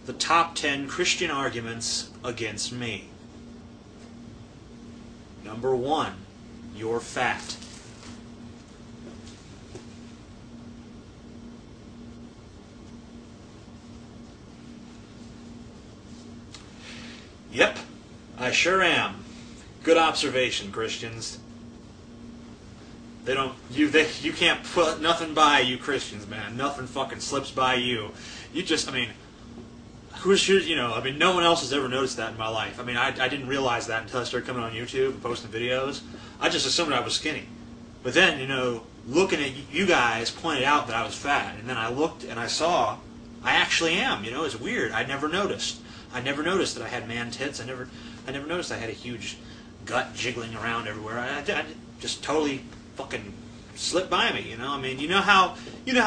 the top 10 Christian arguments against me. Number 1, you're fat. Yep, I sure am. Good observation, Christians. You can't put nothing by you Christians, man. Nothing fucking slips by you. You just, no one else has ever noticed that in my life. I didn't realize that until I started coming on YouTube and posting videos. I just assumed I was skinny. But then, looking at you guys pointed out that I was fat, and then I looked and I saw I actually am. It's weird. I never noticed. I never noticed that I had man tits. I never noticed I had a huge gut jiggling around everywhere. I just totally fucking slipped by me. You know how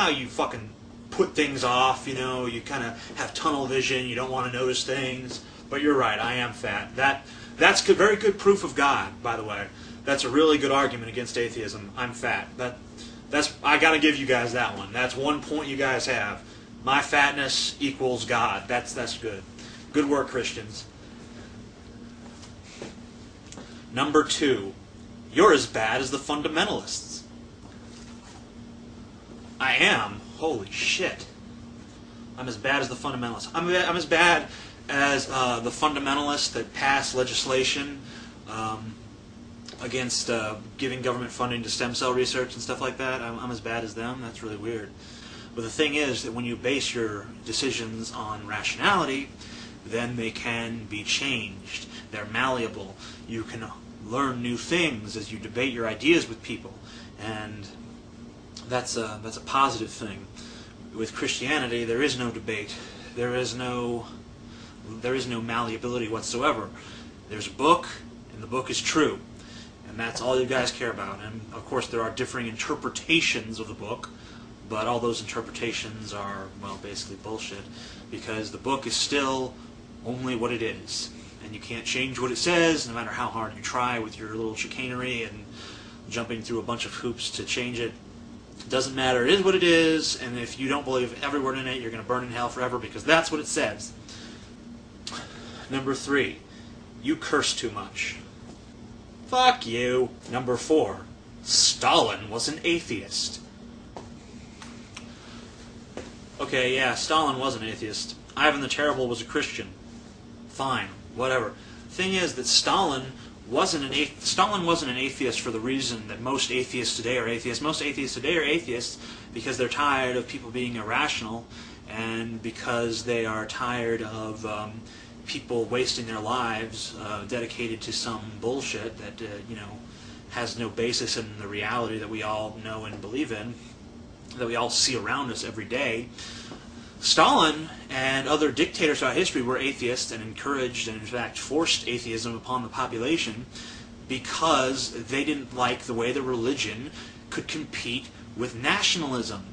you fucking put things off. You kind of have tunnel vision. You don't want to notice things. But you're right. I am fat. That's very good proof of God, by the way. That's a really good argument against atheism. I'm fat. I got to give you guys that one. That's one point you guys have. My fatness equals God. That's good. Good work, Christians. Number 2, you're as bad as the fundamentalists. I am. Holy shit. I'm as bad as the fundamentalists. I'm as bad as the fundamentalists that pass legislation against giving government funding to stem cell research and stuff like that. I'm as bad as them. That's really weird. But the thing is that when you base your decisions on rationality, then they can be changed. They're malleable. You can learn new things as you debate your ideas with people, and that's a positive thing. With Christianity, there is no debate. There is no malleability whatsoever. There's a book, and the book is true, and that's all you guys care about. And of course, there are differing interpretations of the book, but all those interpretations are, well, basically bullshit, because the book is still only what it is, and you can't change what it says, no matter how hard you try with your little chicanery and jumping through a bunch of hoops to change it. It doesn't matter. It is what it is, and if you don't believe every word in it, you're going to burn in hell forever, because that's what it says. Number 3, you curse too much. Fuck you. Number 4, Stalin was an atheist. Okay, yeah, Stalin was an atheist. Ivan the Terrible was a Christian. Fine, whatever. Thing is that Stalin wasn't an atheist for the reason that most atheists today are atheists. Most atheists today are atheists because they're tired of people being irrational, and because they are tired of people wasting their lives dedicated to some bullshit that has no basis in the reality that we all know and believe in, that we all see around us every day. Stalin and other dictators throughout history were atheists and encouraged and in fact forced atheism upon the population because they didn't like the way the religion could compete with nationalism.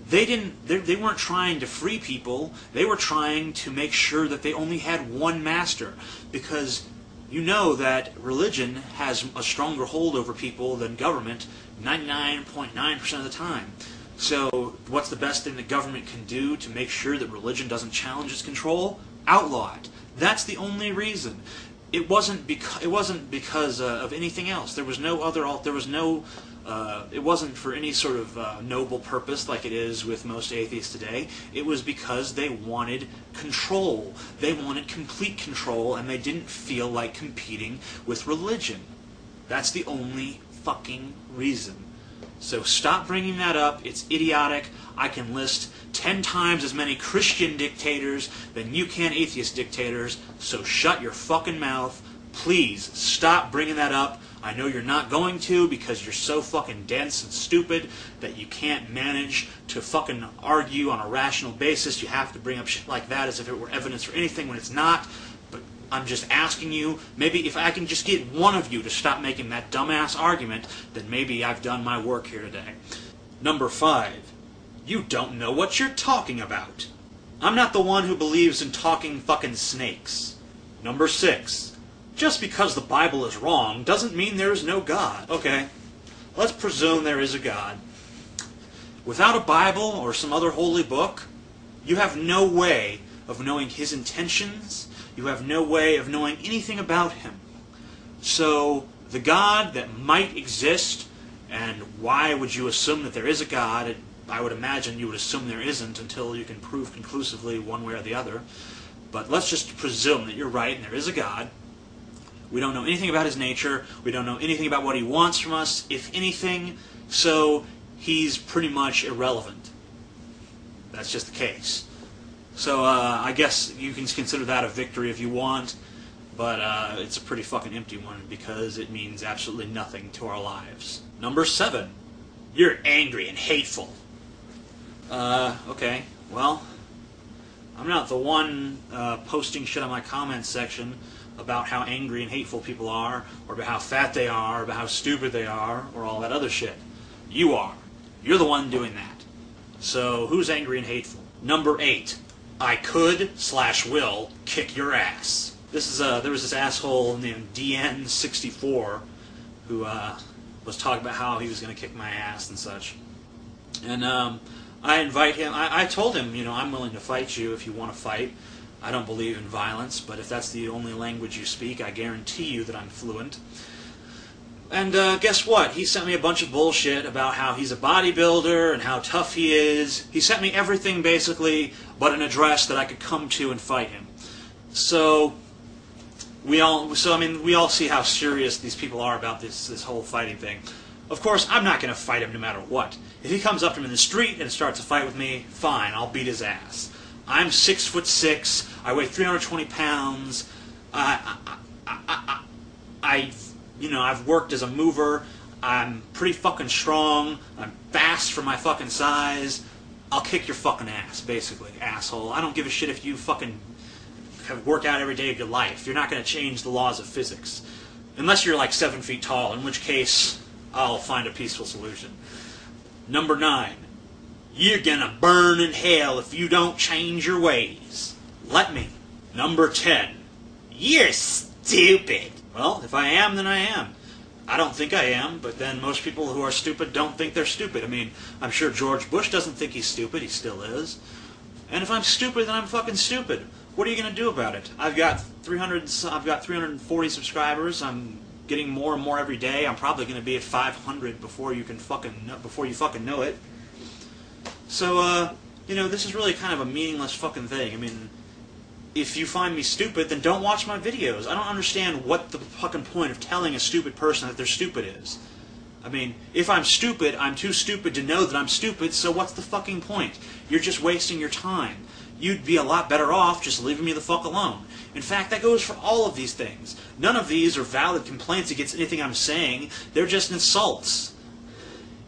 They weren't trying to free people. They were trying to make sure that they only had one master, because you know that religion has a stronger hold over people than government 99.9% of the time. So what's the best thing that government can do to make sure that religion doesn't challenge its control? Outlaw it. That's the only reason. It wasn't because of anything else. There was no other. It wasn't for any sort of noble purpose like it is with most atheists today. It was because they wanted control. They wanted complete control, and they didn't feel like competing with religion. That's the only fucking reason. So stop bringing that up. It's idiotic. I can list 10 times as many Christian dictators than you can atheist dictators, so shut your fucking mouth. Please stop bringing that up. I know you're not going to, because you're so fucking dense and stupid that you can't manage to fucking argue on a rational basis. You have to bring up shit like that as if it were evidence for anything when it's not. But I'm just asking you, maybe if I can just get one of you to stop making that dumbass argument, then maybe I've done my work here today. Number 5, you don't know what you're talking about. I'm not the one who believes in talking fucking snakes. Number 6, just because the Bible is wrong doesn't mean there is no God. Okay, let's presume there is a God. Without a Bible or some other holy book, you have no way of knowing his intentions. You have no way of knowing anything about him. So the God that might exist, and why would you assume that there is a God? I would imagine you would assume there isn't until you can prove conclusively one way or the other. But let's just presume that you're right and there is a God. We don't know anything about his nature. We don't know anything about what he wants from us, if anything. So he's pretty much irrelevant. That's just the case. So I guess you can consider that a victory if you want. But it's a pretty fucking empty one because it means absolutely nothing to our lives. Number 7. You're angry and hateful. Okay. Well, I'm not the one posting shit on my comments section about how angry and hateful people are, or about how fat they are, or about how stupid they are, or all that other shit. You are. You're the one doing that. So, who's angry and hateful? Number 8. I could/will kick your ass. This is there was this asshole named DN64 who was talking about how he was going to kick my ass and such. And I invite him. I told him, you know, I'm willing to fight you if you want to fight. I don't believe in violence, but if that's the only language you speak, I guarantee you that I'm fluent. And guess what? He sent me a bunch of bullshit about how he's a bodybuilder and how tough he is. He sent me everything, basically, but an address that I could come to and fight him. So we all see how serious these people are about this whole fighting thing. Of course, I'm not going to fight him no matter what. If he comes up to me in the street and starts a fight with me, fine, I'll beat his ass. I'm 6'6", I weigh 320 pounds. I've worked as a mover. I'm pretty fucking strong. I'm fast for my fucking size. I'll kick your fucking ass, basically, asshole. I don't give a shit if you fucking work out every day of your life. You're not going to change the laws of physics. Unless you're like 7 feet tall, in which case I'll find a peaceful solution. Number 9. You're gonna burn in hell if you don't change your ways. Let me. Number 10. You're stupid. Well, if I am, then I am. I don't think I am, but then most people who are stupid don't think they're stupid. I mean, I'm sure George Bush doesn't think he's stupid. He still is. And if I'm stupid, then I'm fucking stupid. What are you gonna do about it? I've got 340 subscribers. I'm getting more and more every day. I'm probably gonna be at 500 before you fucking know it. So, this is really kind of a meaningless fucking thing. I mean, if you find me stupid, then don't watch my videos. I don't understand what the fucking point of telling a stupid person that they're stupid is. I mean, if I'm stupid, I'm too stupid to know that I'm stupid, so what's the fucking point? You're just wasting your time. You'd be a lot better off just leaving me the fuck alone. In fact, that goes for all of these things. None of these are valid complaints against anything I'm saying. They're just insults.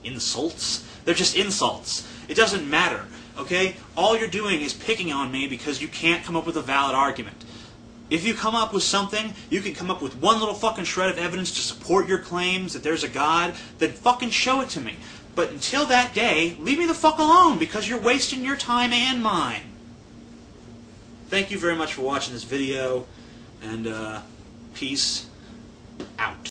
Insults? They're just insults. It doesn't matter, okay? All you're doing is picking on me because you can't come up with a valid argument. If you come up with something, you can come up with one little fucking shred of evidence to support your claims that there's a God, then fucking show it to me. But until that day, leave me the fuck alone because you're wasting your time and mine. Thank you very much for watching this video, and peace out.